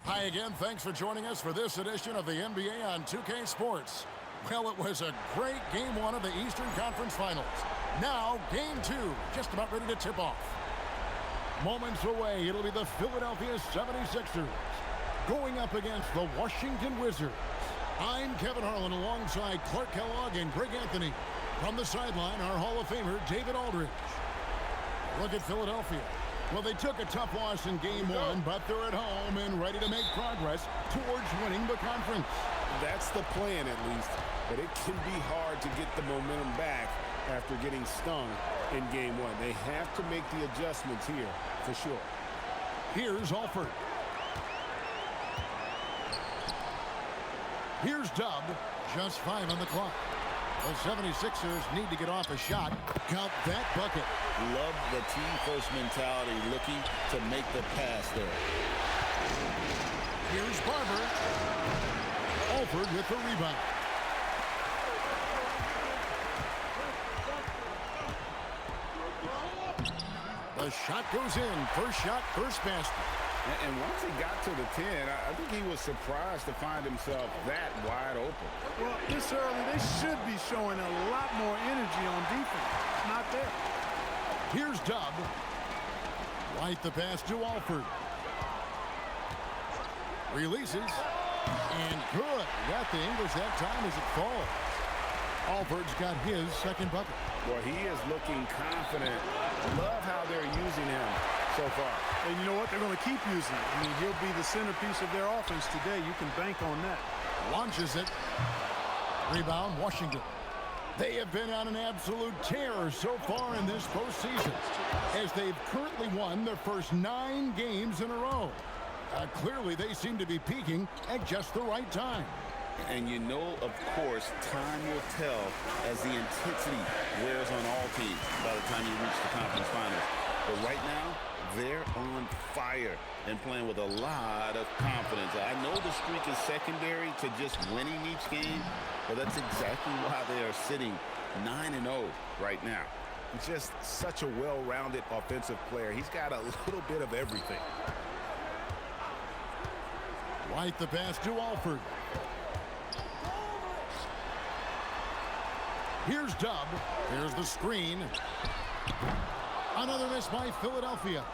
Hi again. Thanks for joining us for this edition of the NBA on 2K Sports. Well, it was a great Game 1 of the Eastern Conference Finals. Now, Game 2, just about ready to tip off. Moments away, it'll be the Philadelphia 76ers going up against the Washington Wizards. I'm Kevin Harlan alongside Clark Kellogg and Greg Anthony. From the sideline, our Hall of Famer, David Aldridge. Look at Philadelphia. Well, they took a tough loss in Game 1, but they're at home and ready to make progress towards winning the conference. That's the plan, at least. But it can be hard to get the momentum back after getting stung in Game 1. They have to make the adjustments here, for sure. Here's Alford. Here's Dub. Just 5 on the clock. The 76ers need to get off a shot. Count that bucket. Love the team-first mentality, looking to make the pass there. Here's Barber. Alford with the rebound. The shot goes in. First shot, first basket. And once he got to the 10, I think he was surprised to find himself that wide open. Well, this early, they should be showing a lot more energy on defense. It's not there. Here's Dub. Right the pass to Alford. Releases. And good. Got the English that time as it falls. Alford's got his second bucket. Well, he is looking confident. Love how they're using him so far. And you know what? They're going to keep using him. I mean, he'll be the centerpiece of their offense today. You can bank on that. Launches it. Rebound, Washington. They have been on an absolute tear so far in this postseason, as they've currently won their first 9 games in a row. Clearly, they seem to be peaking at just the right time. And you know, of course, time will tell as the intensity wears on all teams by the time you reach the conference finals. But right now, they're on fire and playing with a lot of confidence. I know the streak is secondary to just winning each game, but that's exactly why they are sitting 9-0 right now. Just such a well-rounded offensive player. He's got a little bit of everything. Right the pass to Alford. Here's Dub. Here's the screen. Another miss by Philadelphia.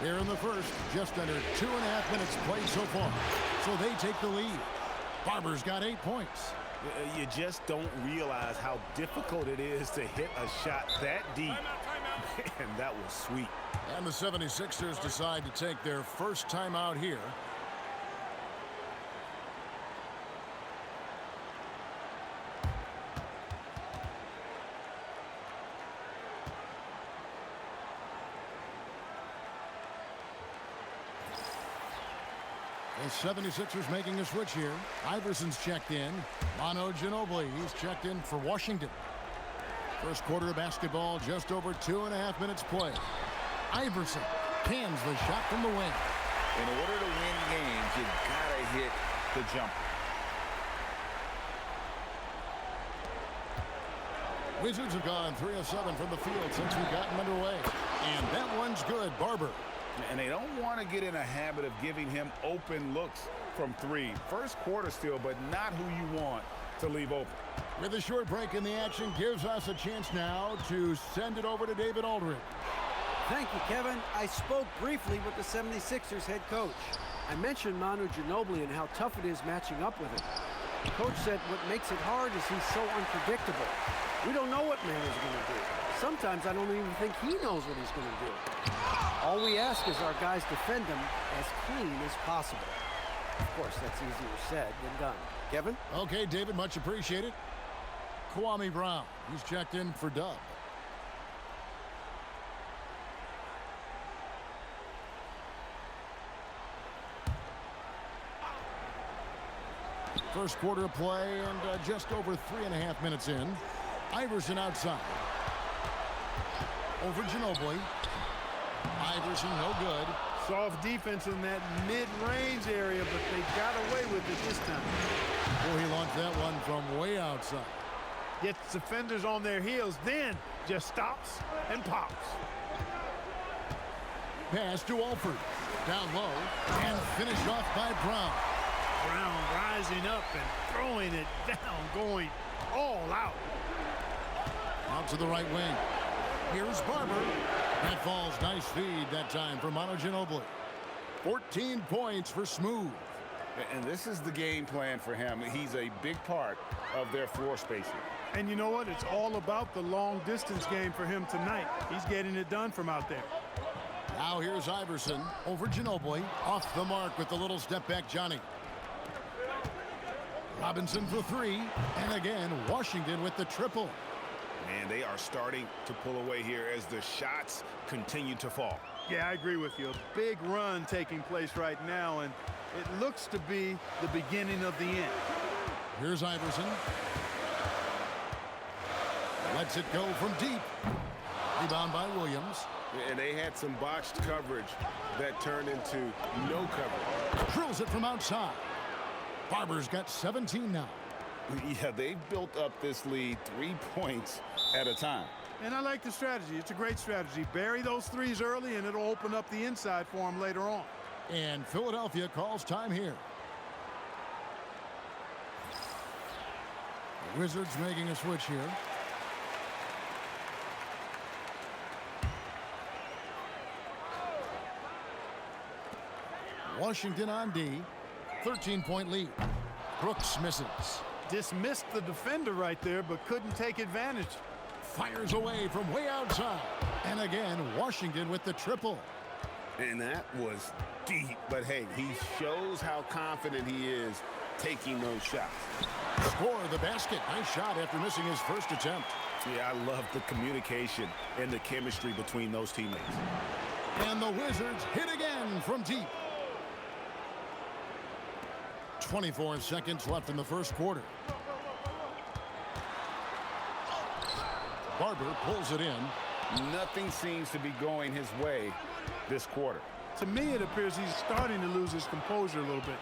Here in the first, just under 2.5 minutes played so far. So they take the lead. Barber's got 8 points. You just don't realize how difficult it is to hit a shot that deep. Man, that was sweet. And the 76ers decide to take their first time out here. The 76ers making a switch here. Iverson's checked in. Manu Ginobili, he's checked in for Washington. First quarter of basketball, just over 2.5 minutes played. Iverson cans the shot from the wing. In order to win games, you gotta hit the jumper. Wizards have gone 3 of 7 from the field since we've gotten underway. And that one's good. Barber. And they don't want to get in a habit of giving him open looks from 3. First quarter still, but not who you want to leave open. With a short break in the action, gives us a chance now to send it over to David Aldridge. Thank you, Kevin. I spoke briefly with the 76ers head coach. I mentioned Manu Ginobili and how tough it is matching up with him. The coach said what makes it hard is he's so unpredictable. We don't know what Manu's going to do. Sometimes I don't even think he knows what he's going to do. All we ask is our guys defend him as clean as possible. Of course, that's easier said than done. Kevin? Okay, David, much appreciated. Kwame Brown, he's checked in for Dub. First quarter of play and just over 3.5 minutes in. Iverson outside. Over Ginobili. Iverson, no good. Soft defense in that mid-range area, but they got away with it this time. Boy, he launched that one from way outside. Gets defenders on their heels, then just stops and pops. Pass to Alford. Down low and finished off by Brown. Brown rising up and throwing it down, going all out. Out to the right wing. Here's Barber. That falls. Nice feed that time for Manu Ginobili. 14 points for Smooth. And this is the game plan for him. He's a big part of their floor spacing. And you know what? It's all about the long distance game for him tonight. He's getting it done from out there. Now here's Iverson over Ginobili. Off the mark with the little step back Johnny. Robinson for three. And again, Washington with the triple. And they are starting to pull away here as the shots continue to fall. Yeah, I agree with you. A big run taking place right now, and it looks to be the beginning of the end. Here's Iverson. Lets it go from deep. Rebound by Williams. And they had some botched coverage that turned into no coverage. Drills it from outside. Barber's got 17 now. Yeah, they've built up this lead 3 points at a time. And I like the strategy. It's a great strategy. Bury those threes early, and it'll open up the inside for them later on. And Philadelphia calls time here. The Wizards making a switch here. Washington on D. 13-point lead. Brooks misses. Dismissed the defender right there, but couldn't take advantage. Fires away from way outside. And again, Washington with the triple. And that was deep. But hey, he shows how confident he is taking those shots. Score the basket. Nice shot after missing his first attempt. Yeah, I love the communication and the chemistry between those teammates. And the Wizards hit again from deep. 24 seconds left in the first quarter. Barber pulls it in. Nothing seems to be going his way this quarter. To me, it appears he's starting to lose his composure a little bit.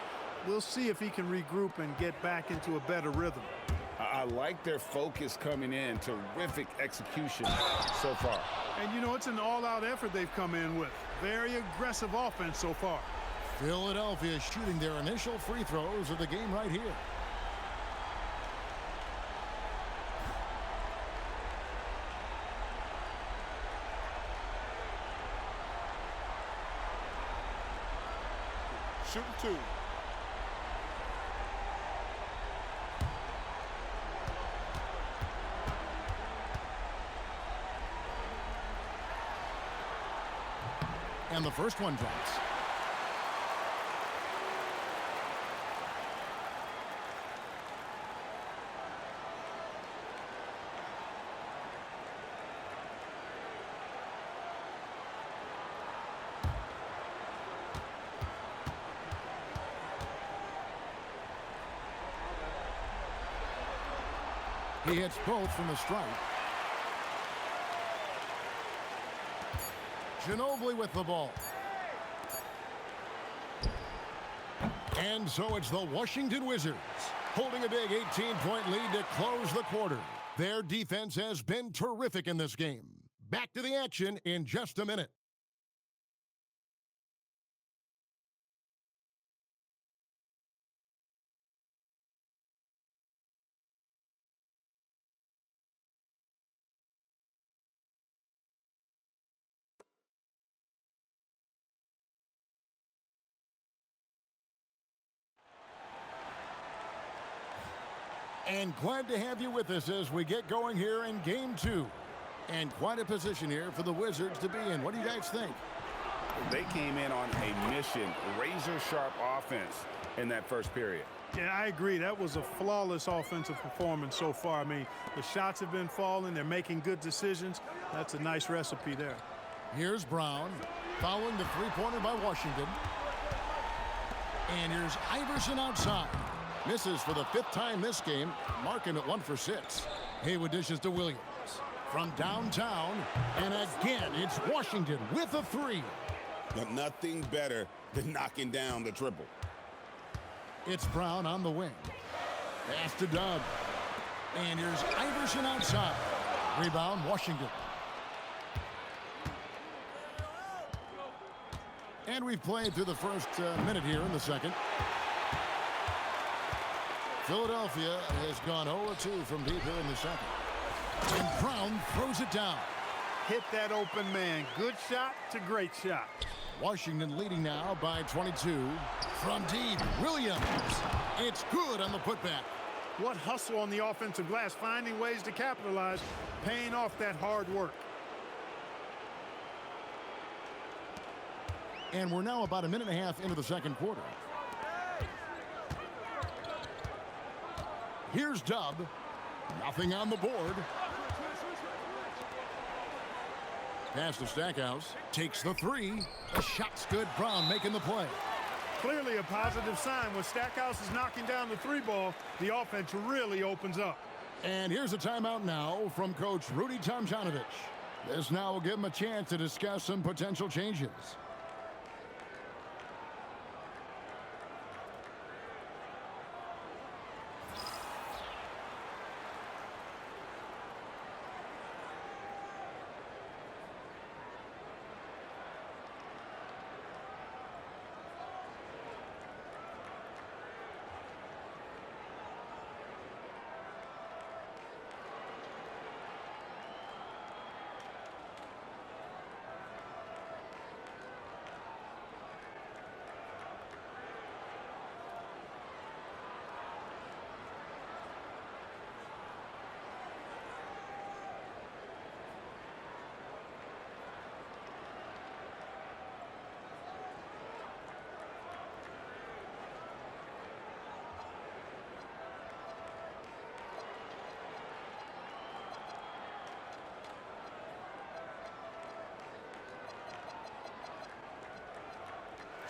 We'll see if he can regroup and get back into a better rhythm. I like their focus coming in. Terrific execution so far. And, you know, it's an all-out effort they've come in with. Very aggressive offense so far. Philadelphia shooting their initial free throws of the game right here. Shooting two. And the first one drops. He hits both from the stripe. Ginobili with the ball. And so it's the Washington Wizards holding a big 18-point lead to close the quarter. Their defense has been terrific in this game. Back to the action in just a minute. And glad to have you with us as we get going here in game two. And quite a position here for the Wizards to be in. What do you guys think? They came in on a mission, razor-sharp offense in that first period. Yeah, I agree. That was a flawless offensive performance so far. I mean, the shots have been falling. They're making good decisions. That's a nice recipe there. Here's Brown following the three-pointer by Washington. And here's Iverson outside. Misses for the fifth time this game, marking it 1 for 6. Haywood dishes to Williams from downtown, and again it's Washington with a three. But nothing better than knocking down the triple. It's Brown on the wing. Pass to Doug. And here's Iverson outside. Rebound, Washington. And we've played through the first minute here in the second. Philadelphia has gone 0-2 from deep here in the second. And Brown throws it down. Hit that open man. Good shot to great shot. Washington leading now by 22. From deep, Williams. It's good on the putback. What hustle on the offensive glass, finding ways to capitalize, paying off that hard work. And we're now about a minute and a half into the second quarter. Here's Dub. Nothing on the board. Pass to Stackhouse. Takes the three. The shot's good. Brown making the play. Clearly a positive sign. When Stackhouse is knocking down the three ball, the offense really opens up. And here's a timeout now from Coach Rudy Tomjanovich. This now will give him a chance to discuss some potential changes.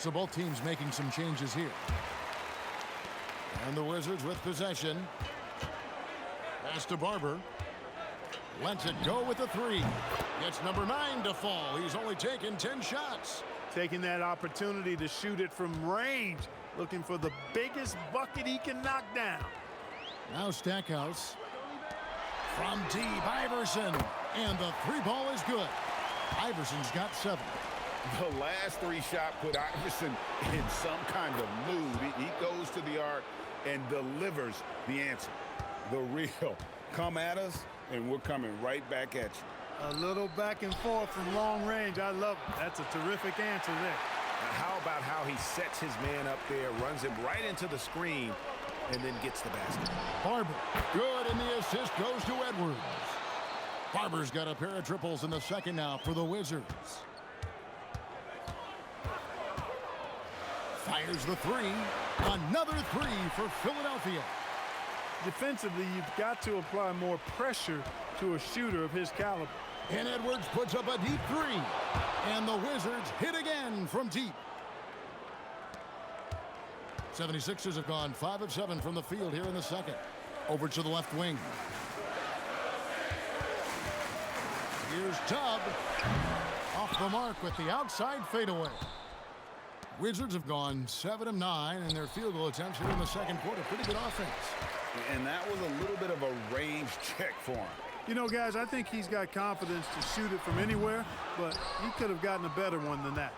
So both teams making some changes here. And the Wizards with possession. Pass to Barber. Lets it go with the three. Gets number 9 to fall. He's only taken 10 shots. Taking that opportunity to shoot it from range. Looking for the biggest bucket he can knock down. Now Stackhouse. From deep, Iverson. And the three ball is good. Iverson's got 7. The last 3 shot put Iverson in some kind of mood. He goes to the arc and delivers the answer. The real come at us, and we're coming right back at you. A little back and forth from long range. I love it. That's a terrific answer there. Now how about how he sets his man up there, runs him right into the screen, and then gets the basket. Barber, good, and the assist goes to Edwards. Barber's got a pair of triples in the second now for the Wizards. Fires the three. Another three for Philadelphia. Defensively, you've got to apply more pressure to a shooter of his caliber. And Edwards puts up a deep three. And the Wizards hit again from deep. 76ers have gone 5 of 7 from the field here in the second. Over to the left wing. Here's Tubb. Off the mark with the outside fadeaway. Wizards have gone 7 of 9 in their field goal attempts here in the second quarter. Pretty good offense. And that was a little bit of a range check for him. You know, guys, I think he's got confidence to shoot it from anywhere, but he could have gotten a better one than that.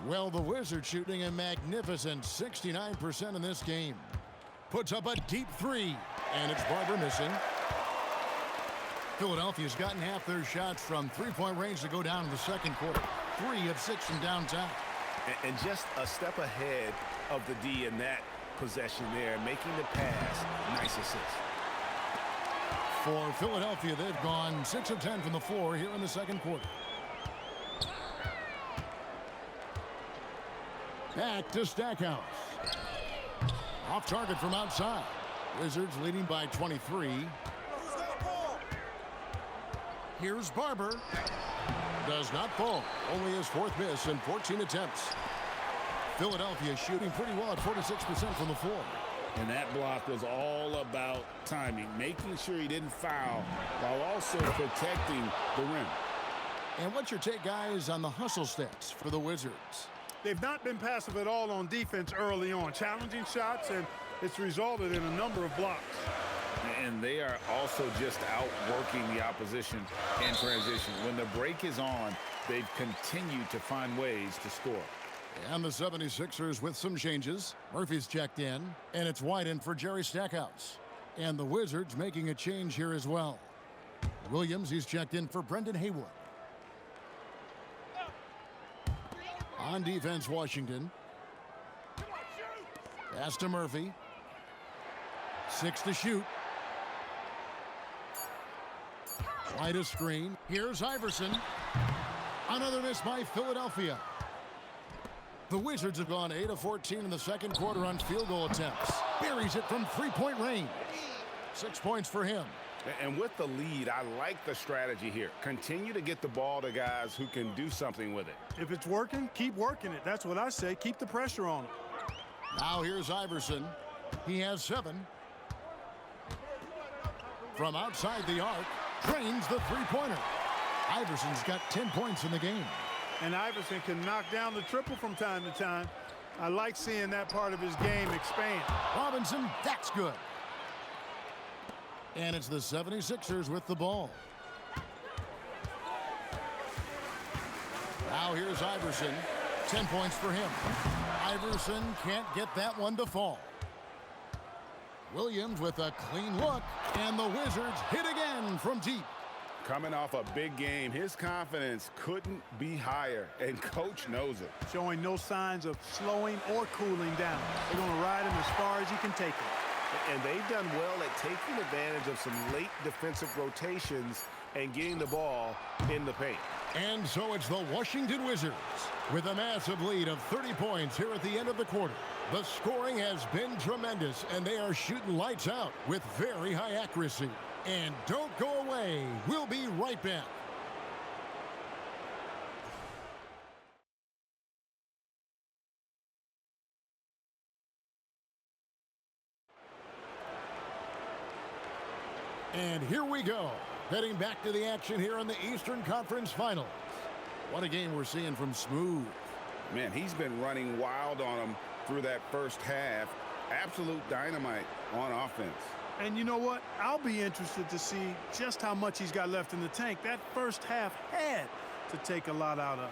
Well, the Wizards shooting a magnificent 69% in this game. Puts up a deep three, and it's Barber missing. Philadelphia's gotten half their shots from three-point range to go down in the second quarter. 3 of 6 from downtown. And just a step ahead of the D in that possession there, making the pass. Nice assist. For Philadelphia, they've gone 6 of 10 from the floor here in the second quarter. Back to Stackhouse. Off target from outside. Wizards leading by 23. Here's Barber. Does not fall. Only his 4th miss in 14 attempts. Philadelphia shooting pretty well at 46% from the floor. And that block was all about timing, making sure he didn't foul while also protecting the rim. And what's your take, guys, on the hustle stats for the Wizards? They've not been passive at all on defense early on. Challenging shots, and it's resulted in a number of blocks. And they are also just outworking the opposition in transition. When the break is on, they've continued to find ways to score. And the 76ers with some changes. Murphy's checked in, and it's Wyden for Jerry Stackhouse. And the Wizards making a change here as well. Williams, he's checked in for Brendan Haywood. On defense, Washington. Pass to Murphy. 6 to shoot. Wide a screen. Here's Iverson. Another miss by Philadelphia. The Wizards have gone 8 of 14 in the second quarter on field goal attempts. Buries it from three-point range. 6 points for him. And with the lead, I like the strategy here. Continue to get the ball to guys who can do something with it. If it's working, keep working it. That's what I say. Keep the pressure on him. Now here's Iverson. He has 7. From outside the arc, drains the three-pointer. Iverson's got 10 points in the game. And Iverson can knock down the triple from time to time. I like seeing that part of his game expand. Robinson, that's good. And it's the 76ers with the ball. Now here's Iverson. 10 points for him. Iverson can't get that one to fall. Williams with a clean look, and the Wizards hit again from deep. Coming off a big game, his confidence couldn't be higher, and coach knows it. Showing no signs of slowing or cooling down. They're going to ride him as far as he can take him. And they've done well at taking advantage of some late defensive rotations and getting the ball in the paint. And so it's the Washington Wizards with a massive lead of 30 points here at the end of the quarter. The scoring has been tremendous, and they are shooting lights out with very high accuracy. And don't go away. We'll be right back. And here we go, heading back to the action here in the Eastern Conference Finals. What a game we're seeing from Smooth. Man, he's been running wild on them through that first half. Absolute dynamite on offense. And you know what? I'll be interested to see just how much he's got left in the tank. That first half had to take a lot out of.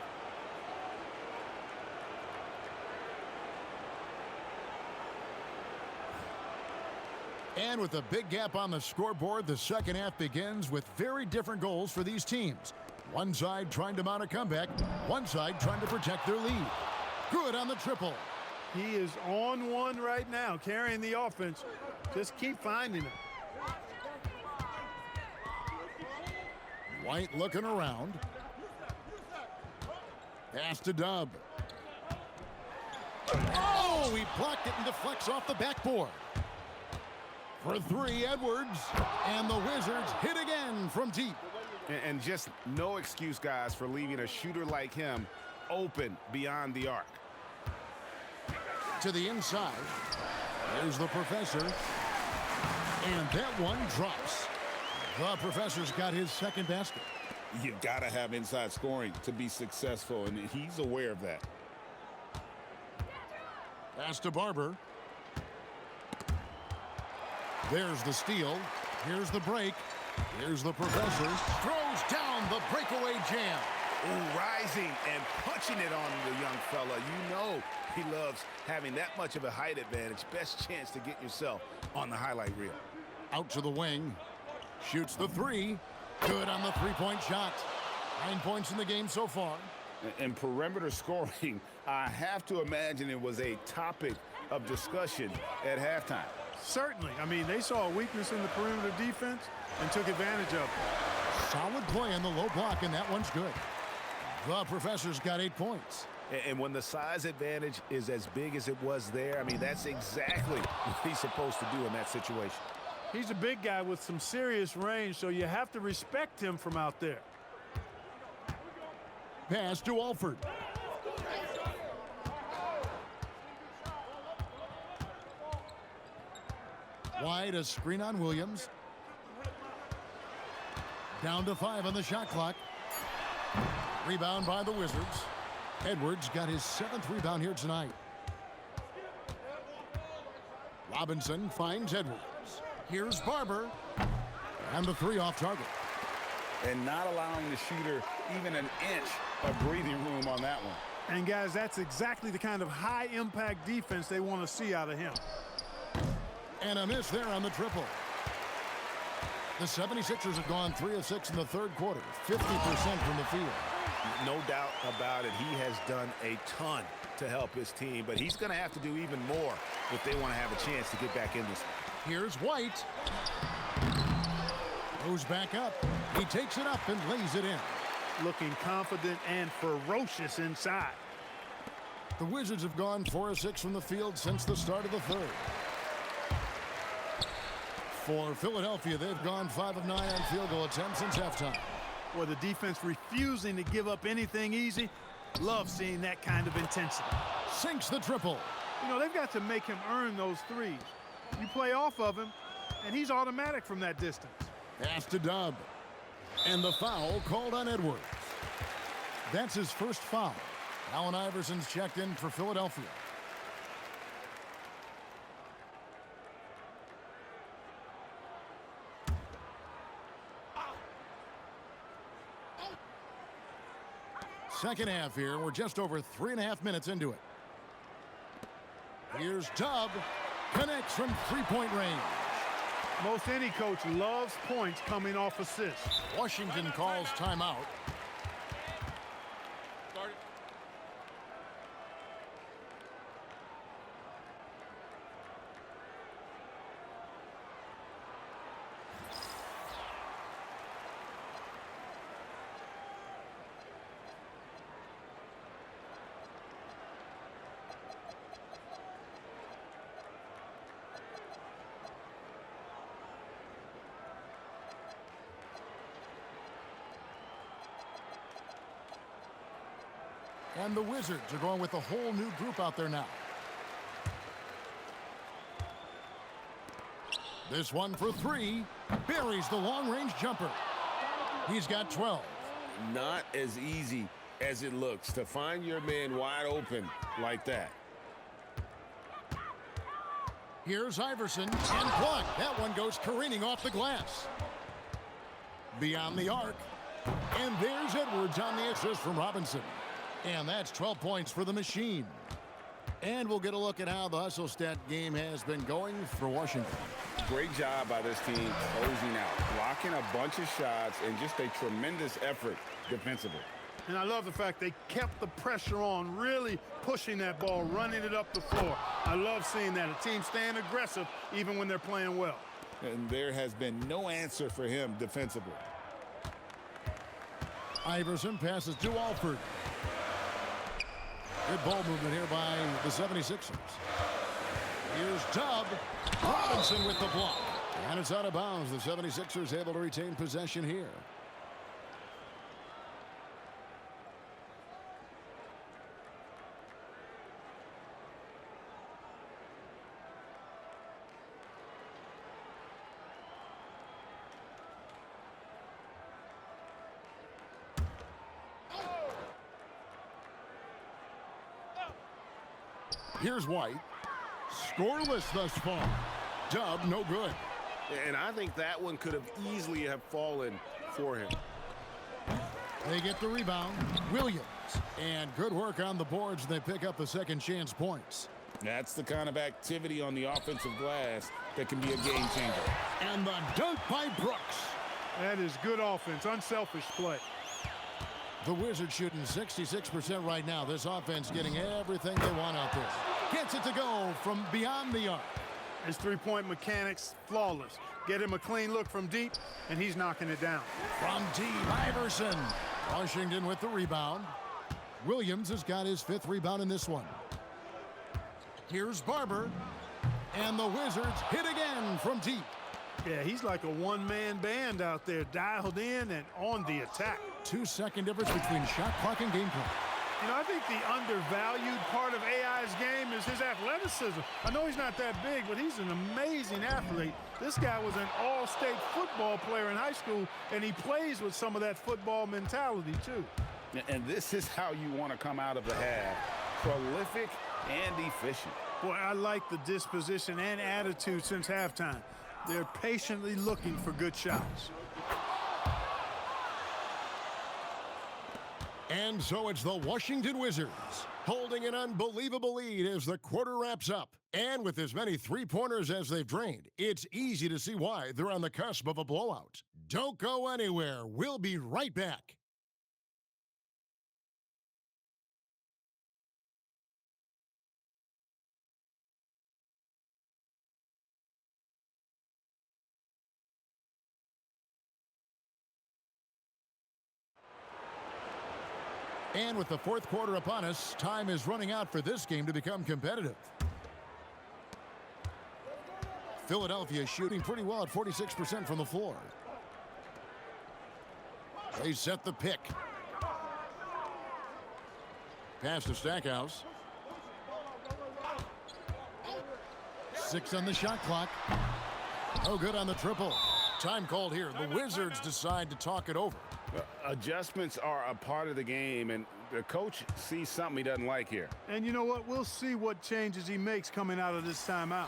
And with a big gap on the scoreboard, the second half begins with very different goals for these teams. One side trying to mount a comeback, one side trying to protect their lead. Good on the triple. He is on one right now, carrying the offense. Just keep finding him. White looking around. Pass to Dub. Oh, he blocked it and deflects off the backboard. For 3, Edwards, and the Wizards hit again from deep. And just no excuse, guys, for leaving a shooter like him open beyond the arc. To the inside. There's the Professor. And that one drops. The Professor's got his second basket. You've got to have inside scoring to be successful, and he's aware of that. Pass to Barber. There's the steal. Here's the break. Here's the Professor. Throws down the breakaway jam. Ooh, rising and punching it on the young fella. You know he loves having that much of a height advantage. Best chance to get yourself on the highlight reel. Out to the wing. Shoots the 3. Good on the three-point shot. 9 points in the game so far. And perimeter scoring, I have to imagine it was a topic of discussion at halftime. Certainly. I mean, they saw a weakness in the perimeter defense and took advantage of it. Solid play on the low block, and that one's good. The Professor's got 8 points. And when the size advantage is as big as it was there, I mean, that's exactly what he's supposed to do in that situation. He's a big guy with some serious range, so you have to respect him from out there. Pass to Alford. Wide, a screen on Williams. Down to 5 on the shot clock. Rebound by the Wizards. Edwards got his 7th rebound here tonight. Robinson finds Edwards. Here's Barber. And the three off target. And not allowing the shooter even an inch of breathing room on that one. And, guys, that's exactly the kind of high-impact defense they want to see out of him. And a miss there on the triple. The 76ers have gone 3 of 6 in the third quarter, 50% from the field. No doubt about it. He has done a ton to help his team, but he's going to have to do even more if they want to have a chance to get back in this one. Here's White. Goes back up. He takes it up and lays it in. Looking confident and ferocious inside. The Wizards have gone 4 of 6 from the field since the start of the third. For Philadelphia, they've gone 5 of 9 on field goal attempts since halftime. Or the defense refusing to give up anything easy. Love seeing that kind of intensity. Sinks the triple. You know, they've got to make him earn those threes. You play off of him, and he's automatic from that distance. Pass to Dub. And the foul called on Edwards. That's his first foul. Allen Iverson's checked in for Philadelphia. Second half here. We're just over 3.5 minutes into it. Here's Dub. Connects from three-point range. Most any coach loves points coming off assists. Washington calls timeout. And the Wizards are going with a whole new group out there now. This one for three. Buries the long-range jumper. He's got 12. Not as easy as it looks to find your man wide open like that. Here's Iverson and blocked. That one goes careening off the glass. Beyond the arc. And there's Edwards on the assist from Robinson. And that's 12 points for the machine. And we'll get a look at how the hustle stat game has been going for Washington. Great job by this team closing out, blocking a bunch of shots, and just a tremendous effort defensively. And I love the fact they kept the pressure on, really pushing that ball, running it up the floor. I love seeing that. A team staying aggressive even when they're playing well. And there has been no answer for him defensively. Iverson passes to Alford. Good ball movement here by the 76ers. Here's Dub. Robinson with the block. And it's out of bounds. The 76ers able to retain possession here. Here's White. Scoreless thus far. Dub, no good. And I think that one could have easily have fallen for him. They get the rebound. Williams. And good work on the boards. They pick up the second chance points. That's the kind of activity on the offensive glass that can be a game changer. And the dunk by Brooks. That is good offense, unselfish play. The Wizards shooting 66% right now. This offense getting everything they want out there. Gets it to go from beyond the arc. His three-point mechanics, flawless. Get him a clean look from deep, and he's knocking it down. From deep, Iverson. Washington with the rebound. Williams has got his 5th rebound in this one. Here's Barber. And the Wizards hit again from deep. Yeah, he's like a one-man band out there, dialed in and on the attack. 2-second difference between shot clock and game clock. You know, I think the undervalued part of AI's game is his athleticism. I know he's not that big, but he's an amazing athlete. This guy was an all-state football player in high school, and he plays with some of that football mentality, too. And this is how you want to come out of the half. Prolific and efficient. Boy, I like the disposition and attitude since halftime. They're patiently looking for good shots. And so it's the Washington Wizards holding an unbelievable lead as the quarter wraps up. And with as many three-pointers as they've drained, it's easy to see why they're on the cusp of a blowout. Don't go anywhere. We'll be right back. And with the fourth quarter upon us, time is running out for this game to become competitive. Philadelphia shooting pretty well at 46% from the floor. They set the pick. Pass to Stackhouse. 6 on the shot clock. No good on the triple. Time called here. The Wizards decide to talk it over. Adjustments are a part of the game, and the coach sees something he doesn't like here. And you know what? We'll see what changes he makes coming out of this timeout.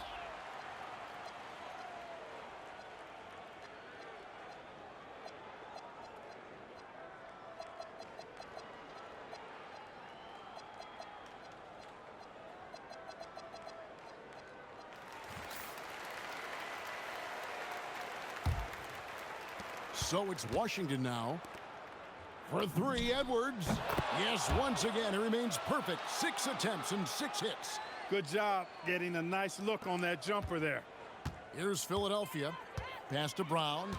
So it's Washington now. For 3, Edwards. Yes, once again, it remains perfect. 6 attempts and 6 hits. Good job getting a nice look on that jumper there. Here's Philadelphia. Pass to Brown.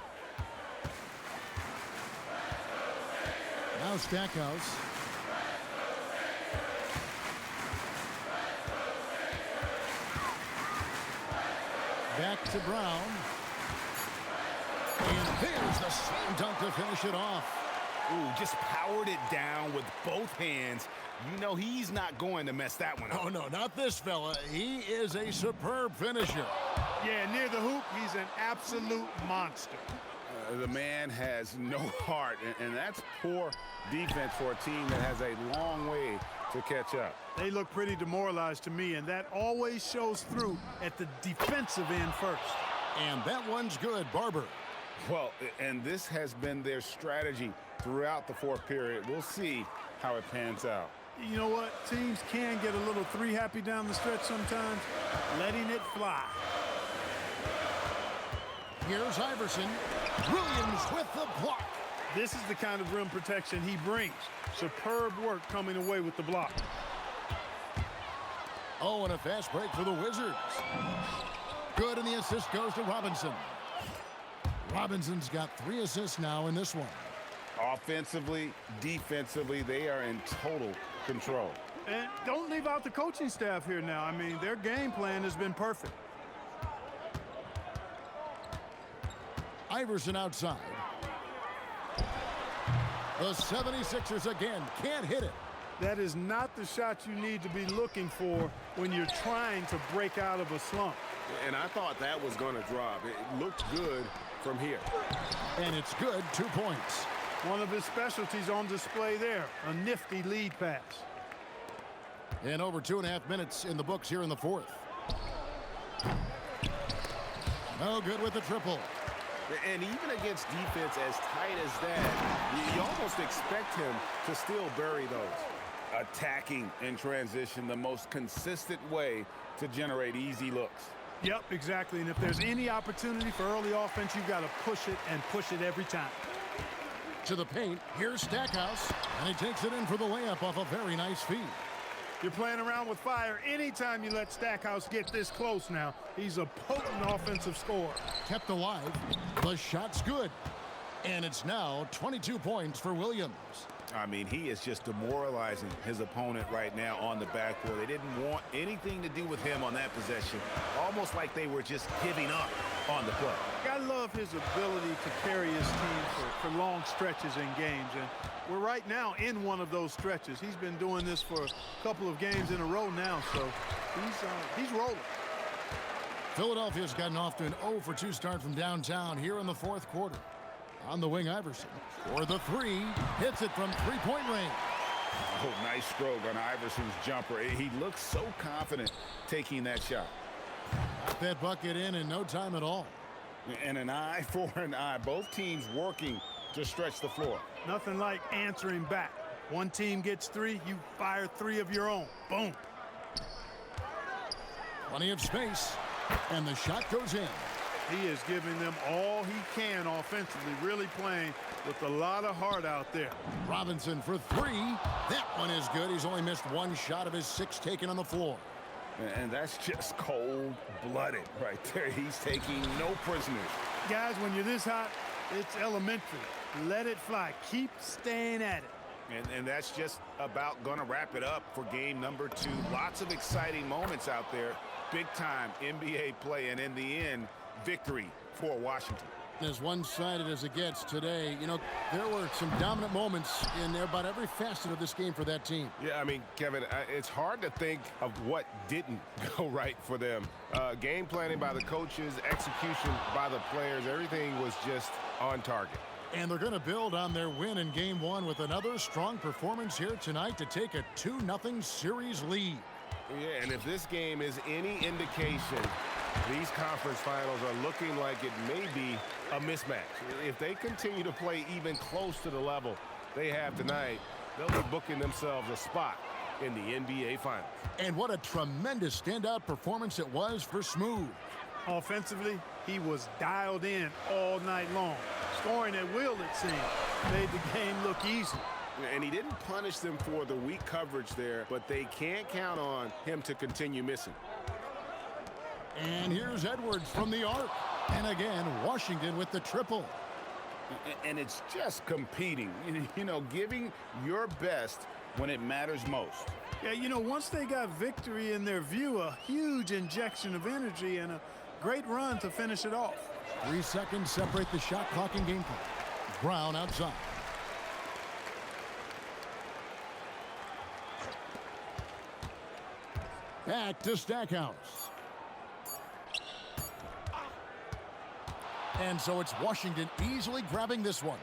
Now Stackhouse. Back to Brown. And there's the slam dunk to finish it off. Ooh, just powered it down with both hands. You know he's not going to mess that one up. Oh, no, not this fella. He is a superb finisher. Yeah, near the hoop, he's an absolute monster. The man has no heart, and that's poor defense for a team that has a long way to catch up. They look pretty demoralized to me, and that always shows through at the defensive end first. And that one's good, Barber. Well, and this has been their strategy throughout the fourth period. We'll see how it pans out. You know what? Teams can get a little three happy down the stretch sometimes, letting it fly. Here's Iverson. Williams with the block. This is the kind of rim protection he brings. Superb work coming away with the block. Oh, and a fast break for the Wizards. Good, and the assist goes to Robinson. Robinson's got 3 assists now in this one. Offensively, defensively, they are in total control. And don't leave out the coaching staff here now. I mean, their game plan has been perfect. Iverson outside. The 76ers again can't hit it. That is not the shot you need to be looking for when you're trying to break out of a slump. And I thought that was going to drop. It looked good from here. And it's good, 2 points. One of his specialties on display there, a nifty lead pass. And over 2.5 minutes in the books here in the fourth. No good with the triple. And even against defense as tight as that, you almost expect him to still bury those. Attacking in transition, the most consistent way to generate easy looks. Yep, exactly. And if there's any opportunity for early offense, you've got to push it and push it every time. To the paint, here's Stackhouse, and he takes it in for the layup off a very nice feed. You're playing around with fire anytime you let Stackhouse get this close now. He's a potent offensive scorer. Kept alive. The shot's good. And it's now 22 points for Williams. I mean, he is just demoralizing his opponent right now on the backboard. They didn't want anything to do with him on that possession. Almost like they were just giving up on the play. I love his ability to carry his team for long stretches in games. And we're right now in one of those stretches. He's been doing this for a couple of games in a row now, so he's rolling. Philadelphia's gotten off to an 0-for-2 start from downtown here in the fourth quarter. On the wing, Iverson for the 3, hits it from three-point range. Oh, nice stroke on Iverson's jumper. He looks so confident taking that shot. Got that bucket in no time at all. And an eye for an eye. Both teams working to stretch the floor. Nothing like answering back. One team gets 3, you fire 3 of your own. Boom. Plenty of space, and the shot goes in. He is giving them all he can offensively, really playing with a lot of heart out there. Robinson for 3. That one is good. He's only missed 1 shot of his 6 taken on the floor. And that's just cold-blooded right there. He's taking no prisoners. Guys, when you're this hot, it's elementary. Let it fly. Keep staying at it. And that's just about going to wrap it up for game number 2. Lots of exciting moments out there. Big-time NBA play, and in the end, victory for Washington. As one-sided as it gets today, you know, there were some dominant moments in about every facet of this game for that team. Yeah, I mean, Kevin, it's hard to think of what didn't go right for them. Game planning by the coaches, execution by the players, everything was just on target. And they're going to build on their win in Game 1 with another strong performance here tonight to take a 2-0 series lead. Yeah, and if this game is any indication, these conference finals are looking like it may be a mismatch. If they continue to play even close to the level they have tonight, they'll be booking themselves a spot in the NBA Finals. And what a tremendous standout performance it was for Smooth. Offensively, he was dialed in all night long. Scoring at will, it seemed, made the game look easy. And he didn't punish them for the weak coverage there, but they can't count on him to continue missing. And here's Edwards from the arc. And again, Washington with the triple. And it's just competing, you know, giving your best when it matters most. Yeah, you know, once they got victory in their view, a huge injection of energy and a great run to finish it off. 3 seconds separate the shot clock and game clock. Brown outside. Back to Stackhouse. And so it's Washington easily grabbing this one.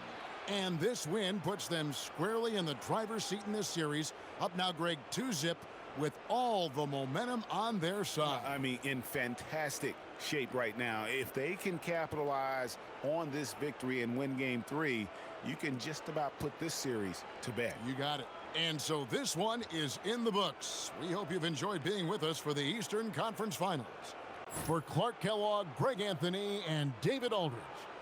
And this win puts them squarely in the driver's seat in this series. Up now, Greg, 2-zip with all the momentum on their side. I mean, in fantastic shape right now. If they can capitalize on this victory and win Game 3, you can just about put this series to bed. You got it. And so this one is in the books. We hope you've enjoyed being with us for the Eastern Conference Finals. For Clark Kellogg, Greg Anthony, and David Aldridge,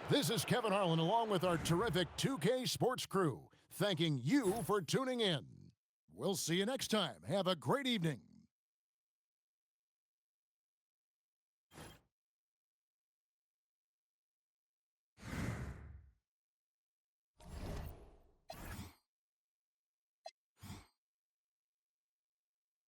this is Kevin Harlan along with our terrific 2K Sports crew, thanking you for tuning in. We'll see you next time. Have a great evening.